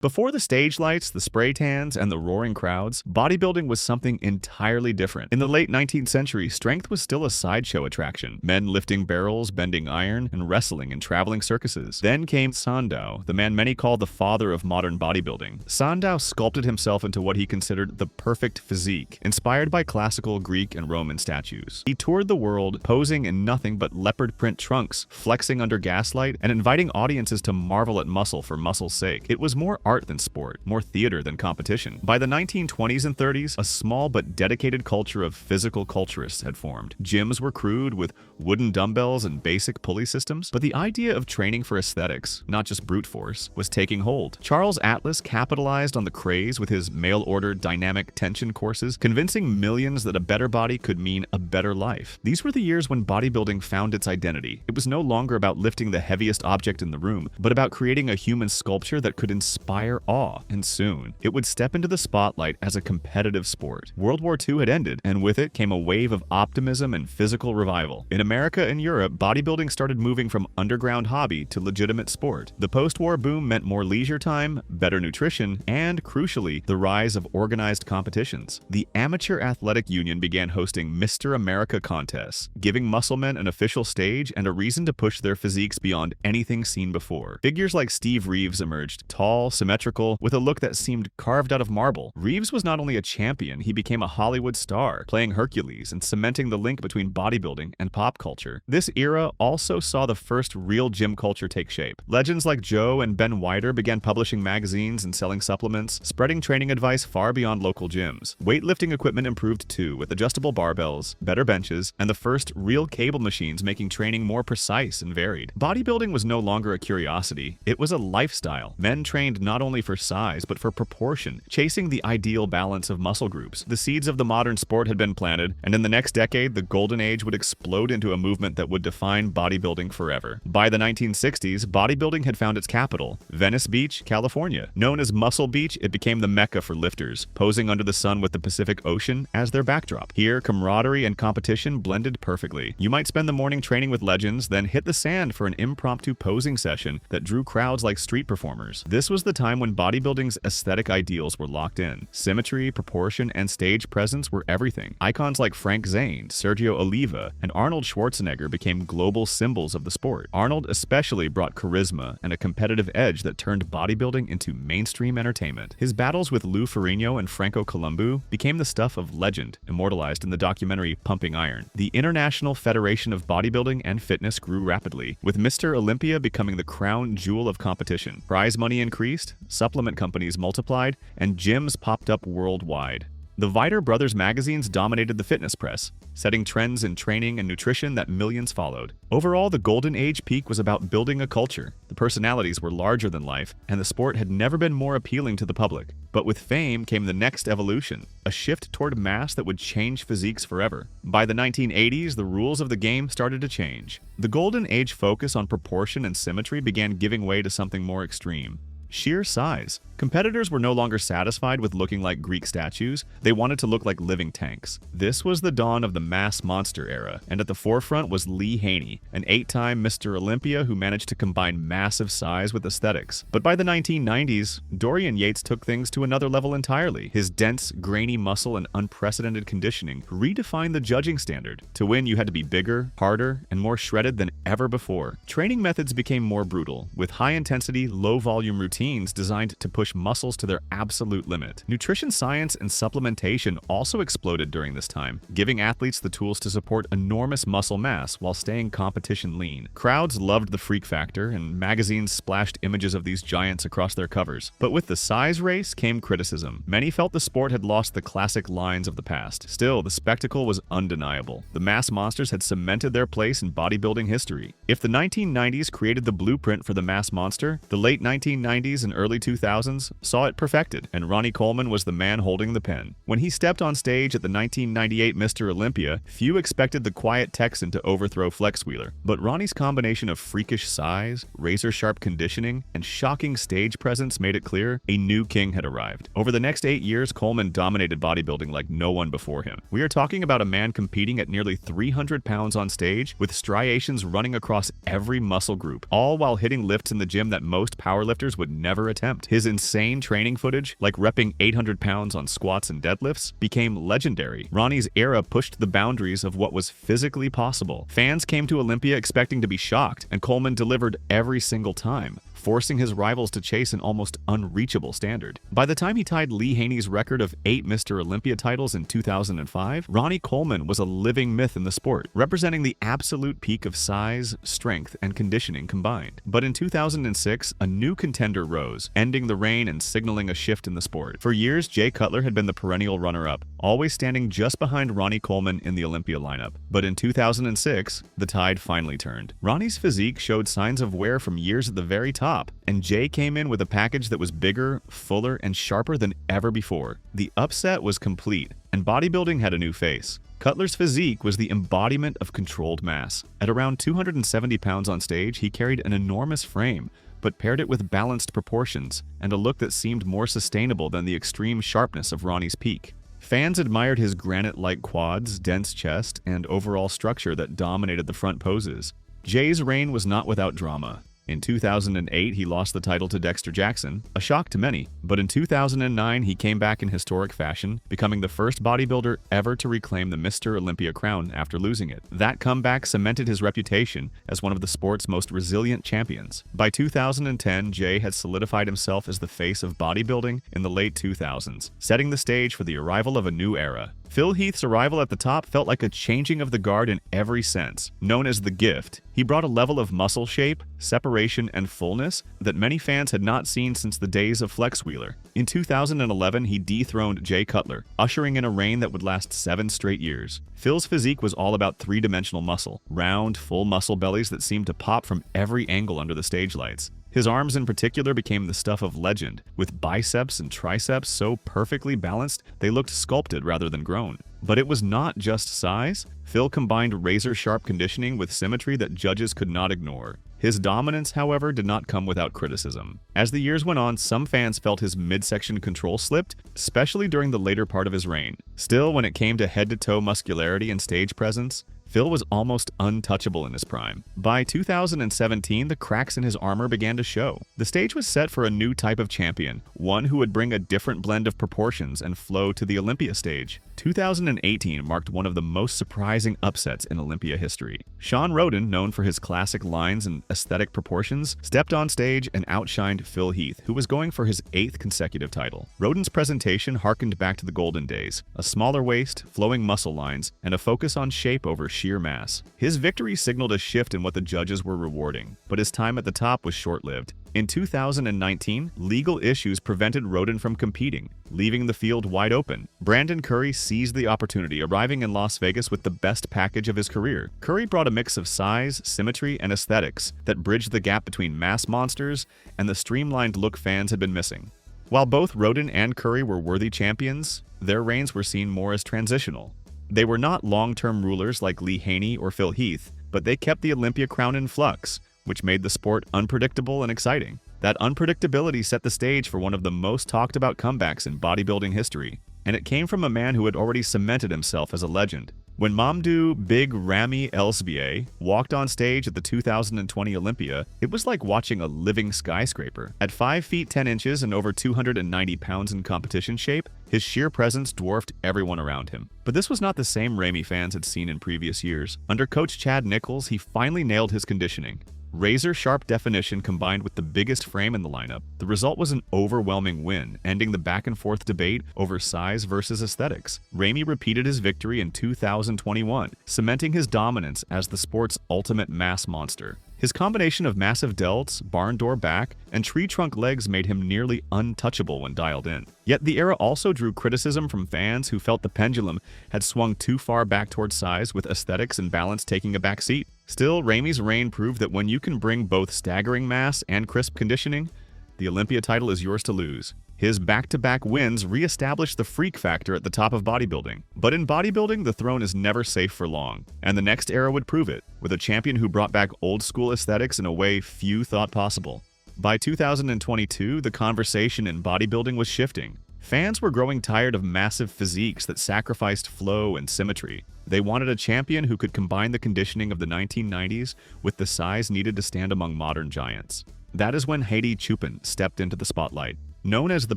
Before the stage lights, the spray tans, and the roaring crowds, bodybuilding was something entirely different. In the late 19th century, strength was still a sideshow attraction. Men lifting barrels, bending iron, and wrestling in traveling circuses. Then came Sandow, the man many call the father of modern bodybuilding. Sandow sculpted himself into what he considered the perfect physique, inspired by classical Greek and Roman statues. He toured the world, posing in nothing but leopard print trunks, flexing under gaslight, and inviting audiences to marvel at muscle for muscle's sake. It was more art than sport, more theater than competition. By the 1920s and 30s, a small but dedicated culture of physical culturists had formed. Gyms were crude with wooden dumbbells and basic pulley systems, but the idea of training for aesthetics, not just brute force, was taking hold. Charles Atlas capitalized on the craze with his mail-order dynamic tension courses, convincing millions that a better body could mean a better life. These were the years when bodybuilding found its identity. It was no longer about lifting the heaviest object in the room, but about creating a human sculpture that could inspire awe, and soon, it would step into the spotlight as a competitive sport. World War II had ended, and with it came a wave of optimism and physical revival. In America and Europe, bodybuilding started moving from underground hobby to legitimate sport. The post-war boom meant more leisure time, better nutrition, and, crucially, the rise of organized competitions. The Amateur Athletic Union began hosting Mr. America contests, giving muscle men an official stage and a reason to push their physiques beyond anything seen before. Figures like Steve Reeves emerged, tall, symmetrical, with a look that seemed carved out of marble. Reeves was not only a champion, he became a Hollywood star, playing Hercules and cementing the link between bodybuilding and pop culture. This era also saw the first real gym culture take shape. Legends like Joe and Ben Weider began publishing magazines and selling supplements, spreading training advice far beyond local gyms. Weightlifting equipment improved too, with adjustable barbells, better benches, and the first real cable machines making training more precise and varied. Bodybuilding was no longer a curiosity, it was a lifestyle. Men trained not only for size, but for proportion, chasing the ideal balance of muscle groups. The seeds of the modern sport had been planted, and in the next decade, the golden age would explode into a movement that would define bodybuilding forever. By the 1960s, bodybuilding had found its capital, Venice Beach, California. Known as Muscle Beach, it became the mecca for lifters, posing under the sun with the Pacific Ocean as their backdrop. Here, camaraderie and competition blended perfectly. You might spend the morning training with legends, then hit the sand for an impromptu posing session that drew crowds like street performers. This was the time when bodybuilding's aesthetic ideals were locked in. Symmetry, proportion, and stage presence were everything. Icons like Frank Zane, Sergio Oliva, and Arnold Schwarzenegger became global symbols of the sport. Arnold especially brought charisma and a competitive edge that turned bodybuilding into mainstream entertainment. His battles with Lou Ferrigno and Franco Columbu became the stuff of legend, immortalized in the documentary Pumping Iron. The International Federation of Bodybuilding and Fitness grew rapidly, with Mr. Olympia becoming the crown jewel of competition. Prize money increased, supplement companies multiplied, and gyms popped up worldwide. The Weider Brothers magazines dominated the fitness press, setting trends in training and nutrition that millions followed. Overall, the Golden Age peak was about building a culture. The personalities were larger than life, and the sport had never been more appealing to the public. But with fame came the next evolution, a shift toward mass that would change physiques forever. By the 1980s, the rules of the game started to change. The Golden Age focus on proportion and symmetry began giving way to something more extreme: sheer size. Competitors were no longer satisfied with looking like Greek statues, they wanted to look like living tanks. This was the dawn of the mass monster era, and at the forefront was Lee Haney, an 8-time Mr. Olympia who managed to combine massive size with aesthetics. But by the 1990s, Dorian Yates took things to another level entirely. His dense, grainy muscle and unprecedented conditioning redefined the judging standard. To win, you had to be bigger, harder, and more shredded than ever before. Training methods became more brutal, with high-intensity, low-volume routines designed to push muscles to their absolute limit. Nutrition science and supplementation also exploded during this time, giving athletes the tools to support enormous muscle mass while staying competition lean. Crowds loved the freak factor, and magazines splashed images of these giants across their covers. But with the size race came criticism. Many felt the sport had lost the classic lines of the past. Still, the spectacle was undeniable. The mass monsters had cemented their place in bodybuilding history. If the 1990s created the blueprint for the mass monster, the late 1990s and early 2000s saw it perfected, and Ronnie Coleman was the man holding the pen. When he stepped on stage at the 1998 Mr. Olympia, few expected the quiet Texan to overthrow Flex Wheeler. But Ronnie's combination of freakish size, razor-sharp conditioning, and shocking stage presence made it clear a new king had arrived. Over the next 8 years, Coleman dominated bodybuilding like no one before him. We are talking about a man competing at nearly 300 pounds on stage, with striations running across every muscle group, all while hitting lifts in the gym that most powerlifters would never attempt. His insane training footage, like repping 800 pounds on squats and deadlifts, became legendary. Ronnie's era pushed the boundaries of what was physically possible. Fans came to Olympia expecting to be shocked, and Coleman delivered every single time, forcing his rivals to chase an almost unreachable standard. By the time he tied Lee Haney's record of 8 Mr. Olympia titles in 2005, Ronnie Coleman was a living myth in the sport, representing the absolute peak of size, strength, and conditioning combined. But in 2006, a new contender rose, ending the reign and signaling a shift in the sport. For years, Jay Cutler had been the perennial runner-up, always standing just behind Ronnie Coleman in the Olympia lineup. But in 2006, the tide finally turned. Ronnie's physique showed signs of wear from years at the very top, and Jay came in with a package that was bigger, fuller, and sharper than ever before. The upset was complete, and bodybuilding had a new face. Cutler's physique was the embodiment of controlled mass. At around 270 pounds on stage, he carried an enormous frame, but paired it with balanced proportions and a look that seemed more sustainable than the extreme sharpness of Ronnie's peak. Fans admired his granite-like quads, dense chest, and overall structure that dominated the front poses. Jay's reign was not without drama. In 2008, he lost the title to Dexter Jackson, a shock to many. But in 2009, he came back in historic fashion, becoming the first bodybuilder ever to reclaim the Mr. Olympia crown after losing it. That comeback cemented his reputation as one of the sport's most resilient champions. By 2010, Jay had solidified himself as the face of bodybuilding in the late 2000s, setting the stage for the arrival of a new era. Phil Heath's arrival at the top felt like a changing of the guard in every sense. Known as the Gift, he brought a level of muscle shape, separation, and fullness that many fans had not seen since the days of Flex Wheeler. In 2011, he dethroned Jay Cutler, ushering in a reign that would last 7 straight years. Phil's physique was all about 3-dimensional muscle, round, full muscle bellies that seemed to pop from every angle under the stage lights. His arms in particular became the stuff of legend, with biceps and triceps so perfectly balanced they looked sculpted rather than grown. But it was not just size. Phil combined razor-sharp conditioning with symmetry that judges could not ignore. His dominance, however, did not come without criticism. As the years went on, some fans felt his midsection control slipped, especially during the later part of his reign. Still, when it came to head-to-toe muscularity and stage presence, Phil was almost untouchable in his prime. By 2017, the cracks in his armor began to show. The stage was set for a new type of champion, one who would bring a different blend of proportions and flow to the Olympia stage. 2018 marked one of the most surprising upsets in Olympia history. Sean Roden, known for his classic lines and aesthetic proportions, stepped on stage and outshined Phil Heath, who was going for his 8th consecutive title. Roden's presentation harkened back to the golden days: a smaller waist, flowing muscle lines, and a focus on shape over sheer mass. His victory signaled a shift in what the judges were rewarding, but his time at the top was short-lived. In 2019, legal issues prevented Roden from competing, leaving the field wide open. Brandon Curry seized the opportunity, arriving in Las Vegas with the best package of his career. Curry brought a mix of size, symmetry, and aesthetics that bridged the gap between mass monsters and the streamlined look fans had been missing. While both Roden and Curry were worthy champions, their reigns were seen more as transitional. They were not long-term rulers like Lee Haney or Phil Heath, but they kept the Olympia crown in flux, which made the sport unpredictable and exciting. That unpredictability set the stage for one of the most talked about comebacks in bodybuilding history, and it came from a man who had already cemented himself as a legend. When Mamadou Big Ramy Elsbier walked on stage at the 2020 Olympia, it was like watching a living skyscraper. At 5 feet 10 inches and over 290 pounds in competition shape, his sheer presence dwarfed everyone around him. But this was not the same Ramy fans had seen in previous years. Under coach Chad Nichols, he finally nailed his conditioning. Razor-sharp definition combined with the biggest frame in the lineup, the result was an overwhelming win, ending the back-and-forth debate over size versus aesthetics. Ramy repeated his victory in 2021, cementing his dominance as the sport's ultimate mass monster. His combination of massive delts, barn door back, and tree trunk legs made him nearly untouchable when dialed in. Yet the era also drew criticism from fans who felt the pendulum had swung too far back towards size, with aesthetics and balance taking a back seat. Still, Ramy's reign proved that when you can bring both staggering mass and crisp conditioning, the Olympia title is yours to lose. His back-to-back wins re-established the freak factor at the top of bodybuilding. But in bodybuilding, the throne is never safe for long, and the next era would prove it, with a champion who brought back old-school aesthetics in a way few thought possible. By 2022, the conversation in bodybuilding was shifting. Fans were growing tired of massive physiques that sacrificed flow and symmetry. They wanted a champion who could combine the conditioning of the 1990s with the size needed to stand among modern giants. That is when Hedi Choopan stepped into the spotlight. Known as the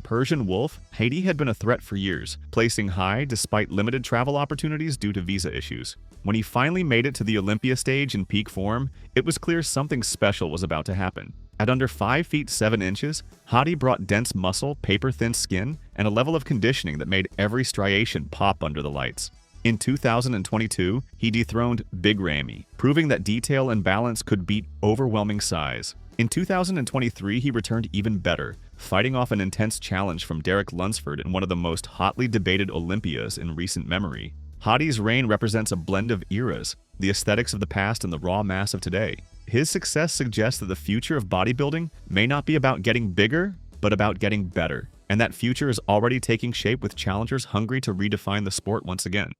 Persian Wolf, Hadi had been a threat for years, placing high despite limited travel opportunities due to visa issues. When he finally made it to the Olympia stage in peak form, it was clear something special was about to happen. At under 5 feet 7 inches, Hadi brought dense muscle, paper-thin skin, and a level of conditioning that made every striation pop under the lights. In 2022, he dethroned Big Ramy, proving that detail and balance could beat overwhelming size. In 2023, he returned even better, fighting off an intense challenge from Derek Lunsford in one of the most hotly debated Olympias in recent memory. Hadi's reign represents a blend of eras, the aesthetics of the past and the raw mass of today. His success suggests that the future of bodybuilding may not be about getting bigger, but about getting better. And that future is already taking shape with challengers hungry to redefine the sport once again.